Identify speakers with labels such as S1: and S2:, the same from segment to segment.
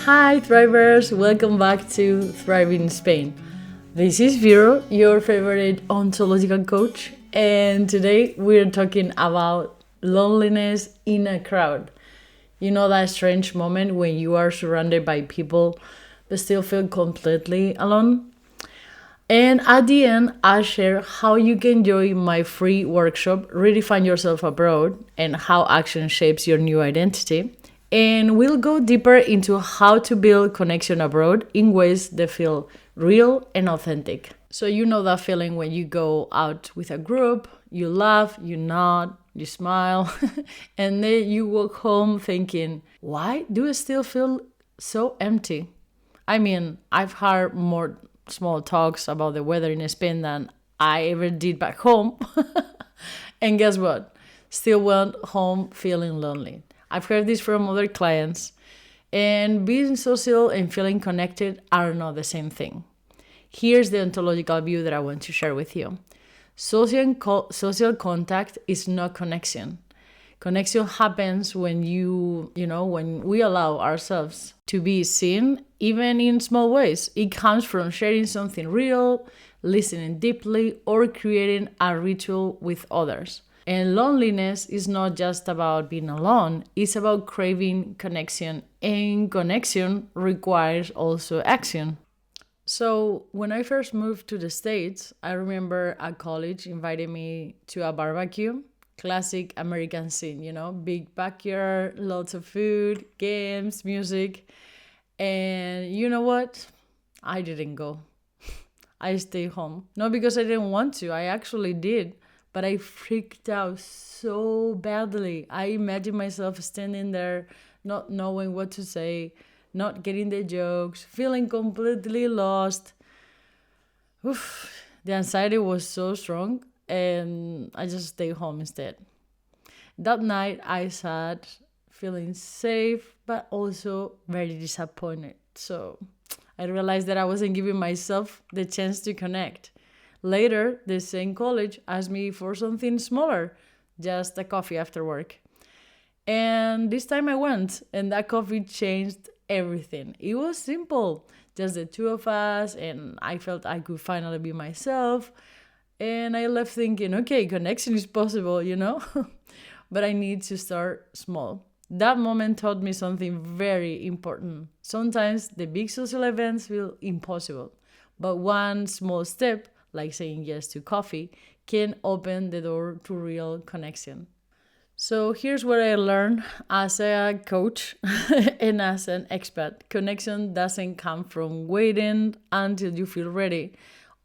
S1: Hi Thrivers, welcome back to Thriving in Spain. This is Vero, your favorite ontological coach, and today we're talking about loneliness in a crowd. You know that strange moment when you are surrounded by people but still feel completely alone? And at the end, I'll share how you can enjoy my free workshop, Redefine Yourself Abroad, and how action shapes your new identity. And we'll go deeper into how to build connection abroad in ways that feel real and authentic. So, you know that feeling when you go out with a group, you laugh, you nod, you smile, and then you walk home thinking, why do I still feel so empty? I mean, I've had more small talks about the weather in Spain than I ever did back home. And guess what? Still went home feeling lonely. I've heard this from other clients. And being social and feeling connected are not the same thing. Here's the ontological view that I want to share with you. Social contact is not connection. Connection happens when when we allow ourselves to be seen, even in small ways. It comes from sharing something real, listening deeply, or creating a ritual with others. And loneliness is not just about being alone, it's about craving connection, and connection requires also action. So, when I first moved to the States, I remember a college invited me to a barbecue. Classic American scene, big backyard, lots of food, games, music. And you know what? I didn't go. I stayed home. Not because I didn't want to, I actually did. But I freaked out so badly. I imagined myself standing there, not knowing what to say, not getting the jokes, feeling completely lost. Oof, the anxiety was so strong, and I just stayed home instead. That night, I sat feeling safe, but also very disappointed. So I realized that I wasn't giving myself the chance to connect. Later, the same college asked me for something smaller, just a coffee after work. And this time I went, and that coffee changed everything. It was simple, just the two of us, and I felt I could finally be myself. And I left thinking, okay, connection is possible. But I need to start small. That moment taught me something very important. Sometimes the big social events feel impossible, but one small step, like saying yes to coffee, can open the door to real connection. So here's what I learned as a coach and as an expat. Connection doesn't come from waiting until you feel ready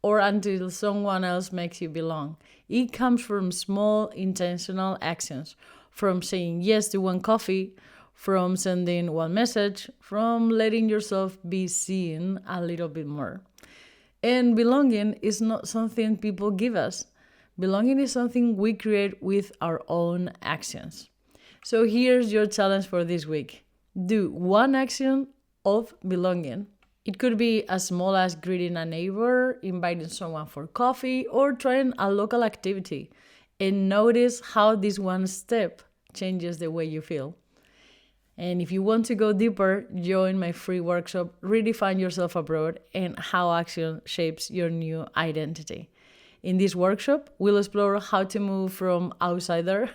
S1: or until someone else makes you belong. It comes from small intentional actions, from saying yes to one coffee, from sending one message, from letting yourself be seen a little bit more. And belonging is not something people give us. Belonging is something we create with our own actions. So here's your challenge for this week. Do one action of belonging. It could be as small as greeting a neighbor, inviting someone for coffee, or trying a local activity. And notice how this one step changes the way you feel. And if you want to go deeper, join my free workshop, Redefine Yourself Abroad, and how action shapes your new identity. In this workshop, we'll explore how to move from outsider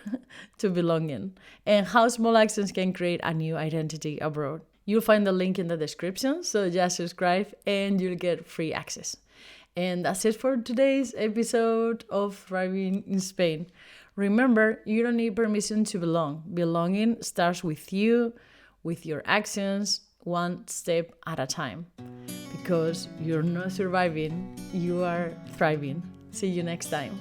S1: to belonging, and how small actions can create a new identity abroad. You'll find the link in the description, so just subscribe and you'll get free access. And that's it for today's episode of Thriving in Spain. Remember, you don't need permission to belong. Belonging starts with you, with your actions, one step at a time. Because you're not surviving, you are thriving. See you next time.